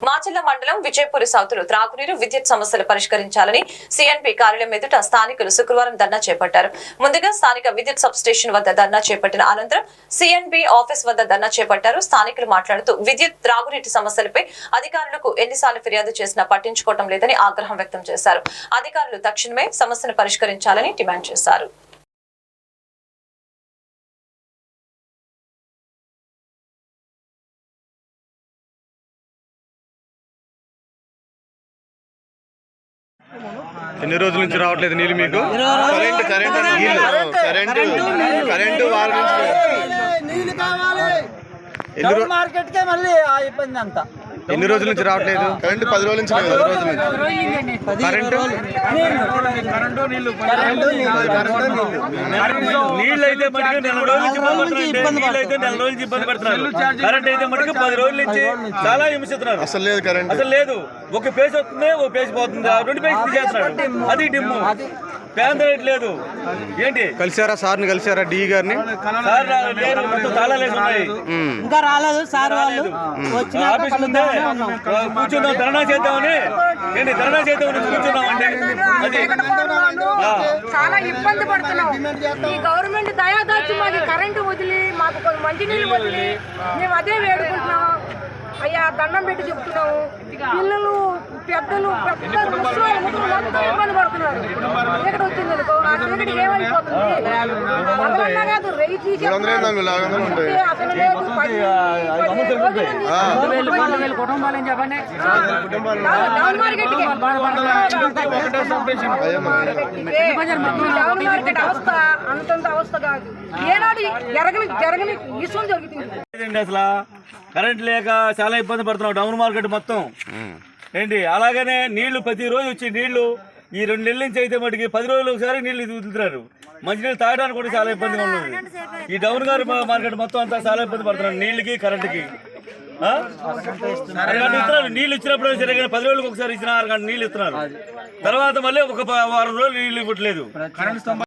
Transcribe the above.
మాచర్ల మండలం విజయపురి సౌత్లో త్రాగునీరు విద్యుత్ సమస్యలు పరిష్కరించాలని సిఎన్పి కార్యాలయం ఎదుట స్థానికులు శుక్రవారం ధర్నా చేపట్టారు. ముందుగా స్థానిక విద్యుత్ సబ్ స్టేషన్ వద్ద ధర్నా చేపట్టిన అనంతరం సిఎన్పి ఆఫీస్ వద్ద ధర్నా చేపట్టారు. స్థానికులు మాట్లాడుతూ విద్యుత్ త్రాగునీటి సమస్యలపై అధికారులకు ఎన్నిసార్లు ఫిర్యాదు చేసినా పట్టించుకోవడం లేదని ఆగ్రహం వ్యక్తం చేశారు. అధికారులు తక్షణమే సమస్యను పరిష్కరించాలని డిమాండ్ చేశారు. ఎన్ని రోజుల నుంచి రావట్లేదు నీళ్ళు మీకు? కరెంటు ఎన్ని రోజుల నుంచి రావట్లేదు? కరెంటు 10 రోజుల నుంచి నీళ్ళు అయితే మటుకు నెల రోజుల నుంచి ఇబ్బంది పడుతున్నారు. కరెంట్ అయితే మటుకు 10 రోజుల నుంచి చాలా హింసిస్తున్నారు. అసలు లేదు కరెంట్, అసలు లేదు. ఒక పేజ్ వస్తుంది, ఒక పేజ్ పోతుంది, 2 పేజ్ తీసేస్తున్నాడు. అది డిమ్ము ఫ్యాన్ రేట్ లేదు. ఏంటి కలిసారా సార్ని? కలిసారా డి గారిని? సార్ లేరు, మొత్తం తాళాలేసి ఉన్నాయి. ఇంకా రాలేదు సార్ వాళ్ళు. ఆఫీస్ ముందే కూర్చున్నాం, ధర్నా చేద్దామని. ఏంటి ధర్నా చేద్దామని కూర్చున్నామండి. అది చాలా ఇబ్బంది పడుతున్నాం. ఈ గవర్నమెంట్ దయాదాచి మాకు కరెంటు వదిలి, మాకు మంచినీళ్ళు వదిలి మేము అదే వేడుకుంటున్నాం. అయ్యా దండం పెట్టి చెప్తున్నాము. పిల్లలు పెద్దలు మొత్తం ఇబ్బంది పడుతున్నారు. చీకటి వచ్చింది అనుకో, ఆ చీకటి ఏమైపోతుంది? పగలన్నా కాదు, రేయి తీసి అసలు లేదు. డౌన్ మార్కెట్కి డౌన్ మార్కెట్ అవస్థ అంతంత అవస్థ కాదు. ఏనాడు జరగని విషయం జరుగుతుంది. అసలు కరెంట్ లేక చాలా ఇబ్బంది పడుతున్నాం డౌన్ మార్కెట్ మొత్తం. ఏంటి అలాగనే నీళ్లు ప్రతిరోజు వచ్చి నీళ్లు ఈ 2 నెలల నుంచి అయితే మటుకి 10 రోజులు ఒకసారి నీళ్లు వదులుతున్నారు. మంచినీళ్ళు తాగడానికి కూడా చాలా ఇబ్బందిగా ఉన్నది. ఈ డౌన్ మార్కెట్ మొత్తం అంతా చాలా ఇబ్బంది పడుతున్నారు నీళ్ళకి కరెంటుకి. ఇస్తున్నారు నీళ్ళు ఇచ్చినప్పుడు సరే, 10 రోజులకు ఒకసారి ఇచ్చిన 6 గంటల నీళ్ళు ఇస్తున్నారు. తర్వాత మళ్ళీ ఒక వారం రోజులు నీళ్ళు ఇవ్వట్లేదు.